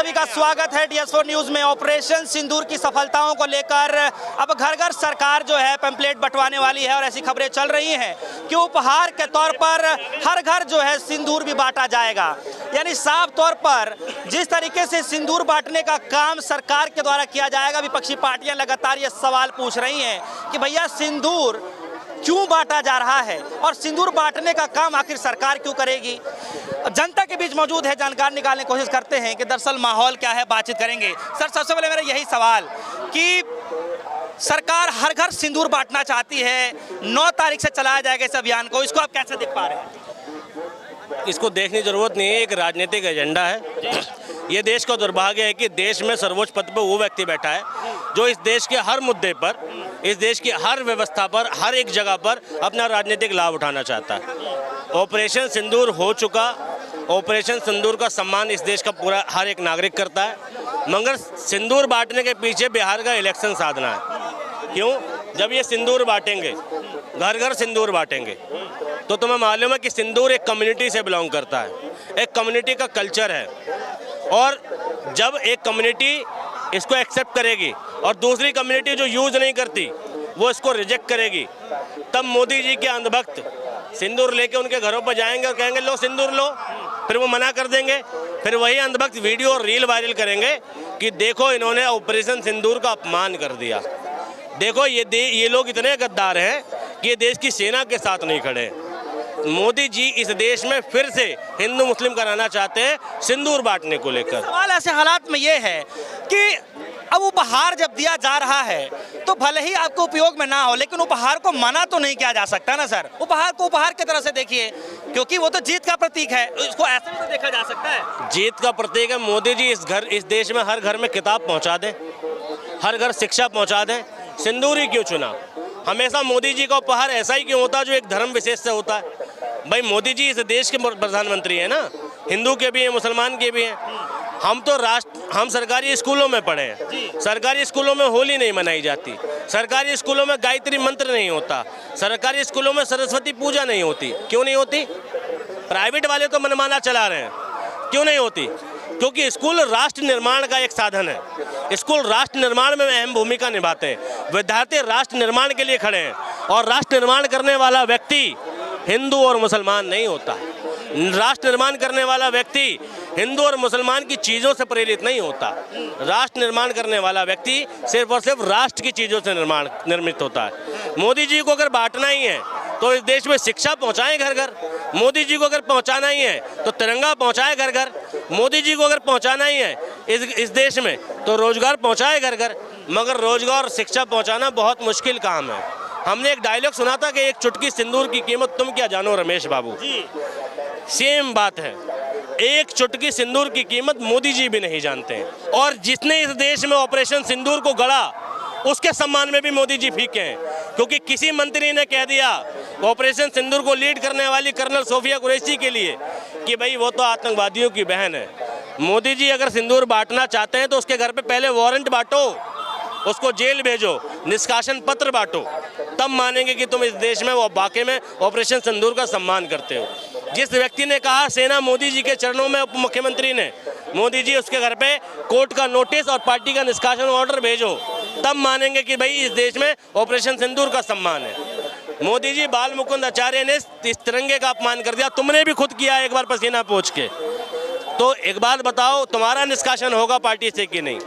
सभी का स्वागत है DS4 न्यूज़ में। ऑपरेशन सिंदूर की सफलताओं को लेकर अब घर घर सरकार जो है पैम्पलेट बंटवाने वाली है और ऐसी खबरें चल रही हैं कि उपहार के तौर पर हर घर जो है सिंदूर भी बांटा जाएगा। यानी साफ तौर पर जिस तरीके से सिंदूर बांटने का काम सरकार के द्वारा किया जाएगा, विपक्षी पार्टियां लगातार ये सवाल पूछ रही हैं कि भैया सिंदूर क्यों बांटा जा रहा है और सिंदूर बांटने का काम आखिर सरकार क्यों करेगी। जनता के बीच मौजूद है, जानकारी निकालने की कोशिश करते हैं कि दरअसल माहौल क्या है, बातचीत करेंगे। सर, सबसे पहले मेरा यही सवाल कि सरकार हर घर सिंदूर बांटना चाहती है, 9 तारीख से चलाया जाएगा इस अभियान को, इसको आप कैसे देख पा रहे हैं? इसको देखने की जरूरत नहीं है, एक राजनीतिक एजेंडा है। ये देश का दुर्भाग्य है कि देश में सर्वोच्च पद पर वो व्यक्ति बैठा है जो इस देश के हर मुद्दे पर, इस देश की हर व्यवस्था पर, हर एक जगह पर अपना राजनीतिक लाभ उठाना चाहता है। ऑपरेशन सिंदूर हो चुका, ऑपरेशन सिंदूर का सम्मान इस देश का पूरा हर एक नागरिक करता है, मगर सिंदूर बांटने के पीछे बिहार का इलेक्शन साधना है। क्यों? जब ये सिंदूर बांटेंगे, घर घर सिंदूर बांटेंगे, तो तुम्हें मालूम है कि सिंदूर एक कम्युनिटी से बिलोंग करता है, एक कम्युनिटी का कल्चर है, और जब एक कम्युनिटी इसको एक्सेप्ट करेगी और दूसरी कम्युनिटी जो यूज़ नहीं करती वो इसको रिजेक्ट करेगी, तब मोदी जी के अंधभक्त सिंदूर लेके उनके घरों पर जाएंगे और कहेंगे लो सिंदूर लो, फिर वो मना कर देंगे। फिर वही अंधभक्त वीडियो और रील वायरल करेंगे कि देखो इन्होंने ऑपरेशन सिंदूर का अपमान कर दिया, देखो ये लोग इतने गद्दार हैं कि ये देश की सेना के साथ नहीं खड़े। मोदी जी इस देश में फिर से हिंदू मुस्लिम कराना चाहते हैं सिंदूर बांटने को लेकर। सवाल ऐसे हालात में ये है कि अब उपहार जब दिया जा रहा है तो भले ही आपको उपयोग में ना हो, लेकिन उपहार को मना तो नहीं किया जा सकता ना सर। उपहार को उपहार की तरह से देखिए, क्योंकि वो तो जीत का प्रतीक है, इसको ऐसे भी तो देखा जा सकता है। जीत का प्रतीक है। मोदी जी इस देश में हर घर में किताब पहुंचा दें, हर घर शिक्षा पहुंचा दें, सिंदूर ही क्यों चुना? हमेशा मोदी जी का उपहार ऐसा ही क्यों होता है जो एक धर्म विशेष से होता है? भाई मोदी जी इस देश के प्रधानमंत्री हैं ना, हिंदू के भी हैं, मुसलमान के भी हैं। हम सरकारी स्कूलों में पढ़े हैं, सरकारी स्कूलों में होली नहीं मनाई जाती, सरकारी स्कूलों में गायत्री मंत्र नहीं होता, सरकारी स्कूलों में सरस्वती पूजा नहीं होती। क्यों नहीं होती? प्राइवेट वाले तो मनमाना चला रहे हैं, क्यों नहीं होती? क्योंकि स्कूल राष्ट्र निर्माण का एक साधन है, स्कूल राष्ट्र निर्माण में अहम भूमिका निभाते हैं। विद्यार्थी राष्ट्र निर्माण के लिए खड़े हैं और राष्ट्र निर्माण करने वाला व्यक्ति हिंदू और मुसलमान नहीं होता। राष्ट्र निर्माण करने वाला व्यक्ति हिंदू और मुसलमान की चीज़ों से प्रेरित नहीं होता। राष्ट्र निर्माण करने वाला व्यक्ति सिर्फ और सिर्फ राष्ट्र की चीज़ों से निर्मित होता है। मोदी जी को अगर बांटना ही है तो इस देश में शिक्षा पहुंचाएं घर घर। मोदी जी को अगर पहुंचाना ही है तो तिरंगा पहुंचाएं घर घर। मोदी जी को अगर पहुंचाना ही है इस देश में तो रोजगार पहुंचाएं घर घर। मगर रोजगार और शिक्षा पहुंचाना बहुत मुश्किल काम है। हमने एक डायलॉग सुना था कि एक चुटकी सिंदूर की कीमत तुम क्या जानो रमेश बाबू जी। सेम बात है, एक चुटकी सिंदूर की कीमत मोदी जी भी नहीं जानते हैं। और जिसने इस देश में ऑपरेशन सिंदूर को गढ़ा उसके सम्मान में भी मोदी जी फीके हैं, क्योंकि किसी मंत्री ने कह दिया ऑपरेशन सिंदूर को लीड करने वाली कर्नल सोफिया कुरैशी के लिए कि भाई वो तो आतंकवादियों की बहन है। मोदी जी अगर सिंदूर बांटना चाहते हैं तो उसके घर पे पहले वारंट बांटो, उसको जेल भेजो, निष्कासन पत्र बांटो, तब मानेंगे कि तुम इस देश में वो वाकई में ऑपरेशन सिंदूर का सम्मान करते हो। जिस व्यक्ति ने कहा सेना मोदी जी के चरणों में, उप मुख्यमंत्री ने, मोदी जी उसके घर पे कोर्ट का नोटिस और पार्टी का निष्कासन ऑर्डर भेजो, तब मानेंगे कि भाई इस देश में ऑपरेशन सिंदूर का सम्मान है। मोदी जी बाल मुकुंद आचार्य ने इस तिरंगे का अपमान कर दिया, तुमने भी खुद किया एक बार पसीना पोंछ के। तो एक बात बताओ, तुम्हारा निष्कासन होगा पार्टी से कि नहीं?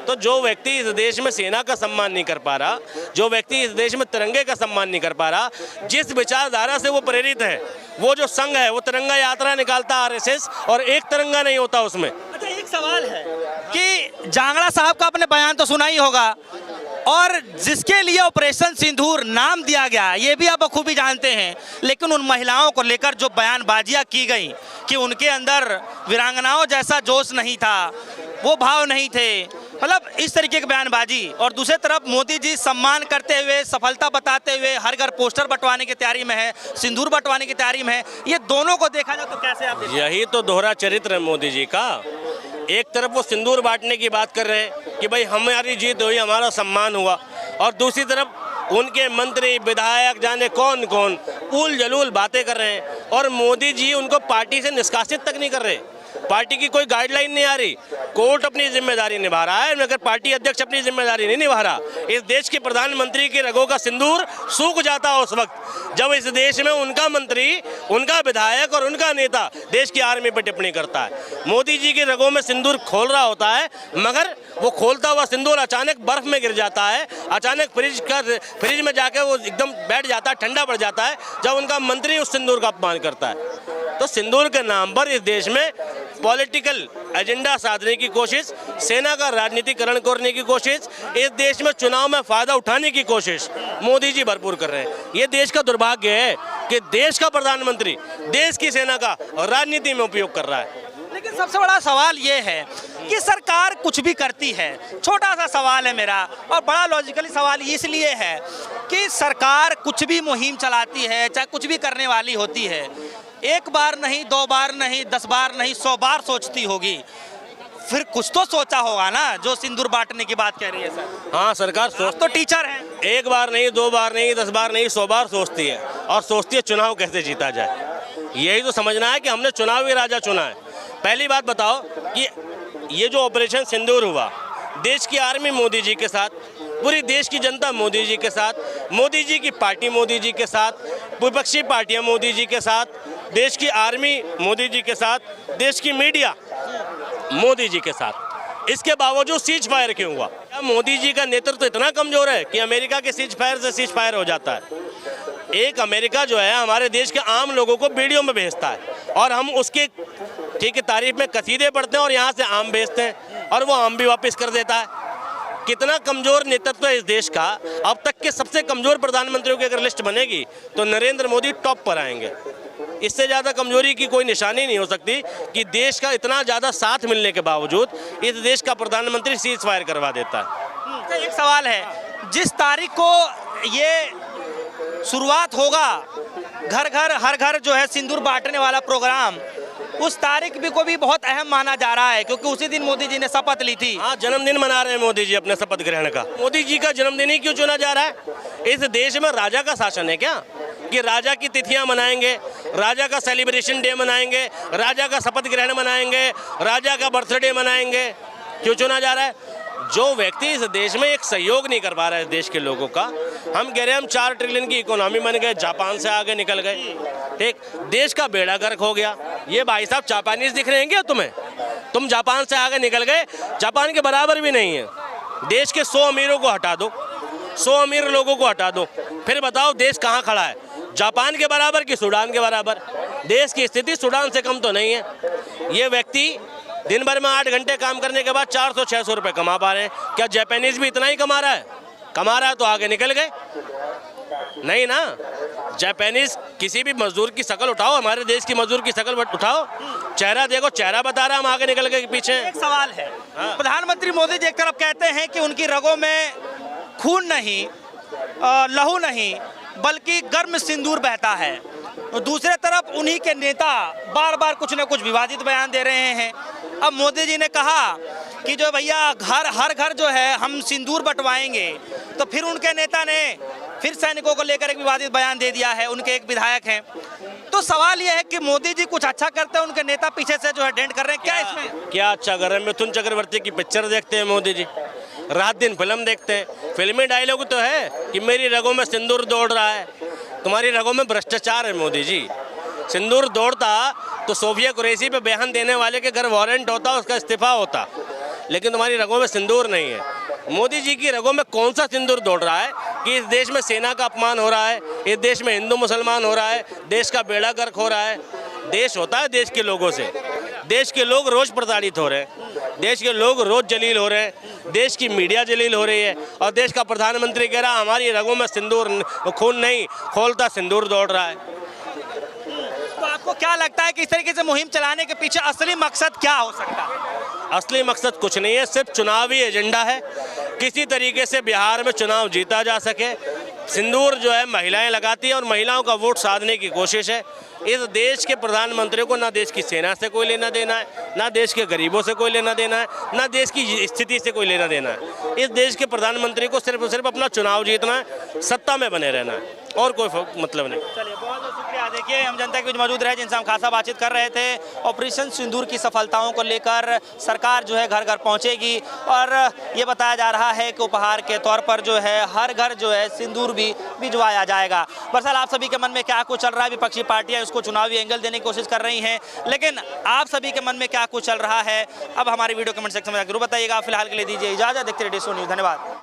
तो जो व्यक्ति इस देश में सेना का सम्मान नहीं कर पा रहा, जो व्यक्ति इस देश में तिरंगे का सम्मान नहीं कर पा रहा, जिस विचारधारा से वो प्रेरित है, वो जो संघ है वो तिरंगा यात्रा निकालता RSS और एक तिरंगा नहीं होता उसमें। अच्छा, एक सवाल है कि जांगड़ा साहब का आपने बयान तो सुना ही होगा, और जिसके लिए ऑपरेशन सिंदूर नाम दिया गया ये भी आप बखूबी जानते हैं, लेकिन उन महिलाओं को लेकर जो बयानबाजियां की गई कि उनके अंदर वीरांगनाओं जैसा जोश नहीं था, वो भाव नहीं थे, मतलब इस तरीके की बयानबाजी, और दूसरी तरफ मोदी जी सम्मान करते हुए, सफलता बताते हुए हर घर पोस्टर बंटवाने की तैयारी में है, सिंदूर बंटवाने की तैयारी में है। ये दोनों को देखा जाए तो कैसे आप? यही तो दोहरा चरित्र है मोदी जी का। एक तरफ वो सिंदूर बांटने की बात कर रहे हैं कि भाई हमारी जीत हुई, हमारा सम्मान हुआ, और दूसरी तरफ उनके मंत्री विधायक जाने कौन कौन उल जलूल बातें कर रहे हैं, और मोदी जी उनको पार्टी से निष्कासित तक नहीं कर रहे। पार्टी की कोई गाइडलाइन नहीं आ रही। कोर्ट अपनी जिम्मेदारी निभा रहा है, मगर पार्टी अध्यक्ष अपनी जिम्मेदारी नहीं निभा रहा। इस देश के प्रधानमंत्री की रगों का सिंदूर सूख जाता है उस वक्त जब इस देश में उनका मंत्री, उनका विधायक और उनका नेता देश की आर्मी पर टिप्पणी करता है। मोदी जी की रगों में सिंदूर खोल रहा होता है, मगर वो खोलता हुआ सिंदूर अचानक बर्फ में गिर जाता है, अचानक फ्रिज में जाके वो एकदम बैठ जाता है, ठंडा पड़ जाता है जब उनका मंत्री उस सिंदूर का अपमान करता है। तो सिंदूर के नाम पर इस देश में पॉलिटिकल एजेंडा साधने की कोशिश, सेना का राजनीतिकरण करने की कोशिश, इस देश में चुनाव में फायदा उठाने की कोशिश मोदी जी भरपूर कर रहे हैं। ये देश का दुर्भाग्य है कि देश का प्रधानमंत्री देश की सेना का राजनीति में उपयोग कर रहा है। लेकिन सबसे बड़ा सवाल ये है कि सरकार कुछ भी करती है, छोटा सा सवाल है मेरा, और बड़ा लॉजिकली सवाल इसलिए है कि सरकार कुछ भी मुहिम चलाती है, चाहे कुछ भी करने वाली होती है, एक बार नहीं, 2 बार नहीं, 10 बार नहीं, 100 बार सोचती होगी। फिर कुछ तो सोचा होगा ना जो सिंदूर बांटने की बात कह रही है सर। हाँ, सरकार सोच तो टीचर है, एक बार नहीं, 2 बार नहीं, 10 बार नहीं, 100 बार सोचती है, और सोचती है चुनाव कैसे जीता जाए। यही तो समझना है कि हमने चुनावी राजा चुना है। पहली बात बताओ कि ये जो ऑपरेशन सिंदूर हुआ, देश की आर्मी मोदी जी के साथ, पूरी देश की जनता मोदी जी के साथ, मोदी जी की पार्टी मोदी जी के साथ, विपक्षी पार्टियां मोदी जी के साथ, देश की आर्मी मोदी जी के साथ, देश की मीडिया मोदी जी के साथ। इसके बावजूद सीज फायर क्यों हुआ? क्या मोदी जी का नेतृत्व इतना कमजोर है कि अमेरिका के सीज फायर से सीज फायर हो जाता है? एक अमेरिका जो है हमारे देश के आम लोगों को वीडियो में भेजता है और हम उसके ठीक है तारीफ में कसीदे पढ़ते हैं और यहाँ से आम भेजते हैं और वो आम भी वापस कर देता है। कितना कमजोर नेतृत्व है इस देश का। अब तक के सबसे कमजोर प्रधानमंत्रियों की अगर लिस्ट बनेगी तो नरेंद्र मोदी टॉप पर आएंगे। इससे ज़्यादा कमजोरी की कोई निशानी नहीं हो सकती कि देश का इतना ज़्यादा साथ मिलने के बावजूद इस देश का प्रधानमंत्री सीज फायर करवा देता है। एक सवाल है, जिस तारीख को ये शुरुआत होगा घर घर हर घर जो है सिंदूर बांटने वाला प्रोग्राम, उस तारीख भी को भी बहुत अहम माना जा रहा है क्योंकि उसी दिन मोदी जी ने शपथ ली थी। हाँ, जन्मदिन मना रहे हैं मोदी जी अपने शपथ ग्रहण का। मोदी जी का जन्मदिन ही क्यों चुना जा रहा है? इस देश में राजा का शासन है क्या कि राजा की तिथियां मनाएंगे, राजा का सेलिब्रेशन डे मनाएंगे, राजा का शपथ ग्रहण मनाएंगे, राजा का बर्थडे मनाएंगे? क्यों चुना जा रहा है? जो व्यक्ति इस देश में एक सहयोग नहीं कर पा रहा है इस देश के लोगों का, हम कह रहे हैं हम 4 ट्रिलियन की इकोनॉमी बन गए, जापान से आगे निकल गए, ठीक, देश का बेड़ा गर्क हो गया। ये भाई साहब जापानीज दिख रहे हैं क्या तुम्हें? तुम जापान से आगे निकल गए, जापान के बराबर भी नहीं है। देश के 100 अमीरों को हटा दो, 100 अमीर लोगों को हटा दो, फिर बताओ देश कहाँ खड़ा है? जापान के बराबर कि सूडान के बराबर? देश की स्थिति सूडान से कम तो नहीं है। ये व्यक्ति दिन भर में 8 घंटे काम करने के बाद 400-600 रुपये कमा पा रहे हैं। क्या जापानीज भी इतना ही कमा रहा है? कमा रहा है तो आगे निकल गए? नहीं ना। जापानीज किसी भी मजदूर की शक्ल उठाओ, हमारे देश की मजदूर की शक्ल उठाओ, चेहरा देखो, चेहरा बता रहा है हम आगे निकल गए पीछे। एक सवाल है, प्रधानमंत्री मोदी जी एक तरफ कहते हैं कि उनकी रगों में खून नहीं, लहू नहीं, बल्कि गर्म सिंदूर बहता है, और दूसरे तरफ उन्हीं के नेता बार बार कुछ न कुछ विवादित बयान दे रहे हैं। अब मोदी जी ने कहा कि जो भैया हर घर जो है हम सिंदूर बंटवाएंगे, तो फिर उनके नेता ने फिर सैनिकों को लेकर एक विवादित बयान दे दिया है। उनके एक विधायक हैं। तो सवाल यह है कि मोदी जी कुछ अच्छा करते हैं, उनके नेता पीछे से जो है डेंट कर रहे हैं, क्या इसमें? क्या अच्छा कर रहे हैं? मिथुन चक्रवर्ती की पिक्चर देखते हैं मोदी जी, रात दिन फिल्म देखते हैं। फिल्मी डायलॉग तो है कि मेरी रगों में सिंदूर दौड़ रहा है। तुम्हारी रगों में भ्रष्टाचार है मोदी जी। सिंदूर दौड़ता तो सोफिया कुरैशी पे बयान देने वाले के घर वारंट होता, उसका इस्तीफा होता, लेकिन तुम्हारी रगों में सिंदूर नहीं है। मोदी जी की रगों में कौन सा सिंदूर दौड़ रहा है कि इस देश में सेना का अपमान हो रहा है, इस देश में हिंदू मुसलमान हो रहा है, देश का बेड़ा गर्क हो रहा है। देश होता है देश के लोगों से। देश के लोग रोज प्रताड़ित हो रहे हैं, देश के लोग रोज जलील हो रहे हैं, देश की मीडिया जलील हो रही है, और देश का प्रधानमंत्री कह रहा हमारी रगों में सिंदूर खून नहीं, खोलता सिंदूर दौड़ रहा है। तो आपको क्या लगता है कि इस तरीके से मुहिम चलाने के पीछे असली मकसद क्या हो सकता है? असली मकसद कुछ नहीं है, सिर्फ चुनावी एजेंडा है। किसी तरीके से बिहार में चुनाव जीता जा सके। सिंदूर जो है महिलाएं लगाती हैं और महिलाओं का वोट साधने की कोशिश है। इस देश के प्रधानमंत्री को ना देश की सेना से कोई लेना देना है, ना देश के गरीबों से कोई लेना देना है, ना देश की स्थिति से कोई लेना देना है। इस देश के प्रधानमंत्री को सिर्फ और सिर्फ अपना चुनाव जीतना है, सत्ता में बने रहना है, और कोई मतलब नहीं। चलिए, बहुत बहुत शुक्रिया। देखिए, हम जनता के बीच मौजूद रहे जिनसे हम खासा बातचीत कर रहे थे। ऑपरेशन सिंदूर की सफलताओं को लेकर सरकार जो है घर घर पहुंचेगी और ये बताया जा रहा है कि उपहार के तौर पर जो है हर घर जो है सिंदूर भी भिजवाया जाएगा। दरअसल आप सभी के मन में क्या कुछ चल रहा है, विपक्षी पार्टियां इसको चुनावी एंगल देने की कोशिश कर रही हैं, लेकिन आप सभी के मन में क्या कुछ चल रहा है अब हमारे वीडियो कमेंट सेक्शन में जरूर बताइएगा। फिलहाल के लिए दीजिए इजाजत, देखते रहिए DSO न्यूज़। धन्यवाद।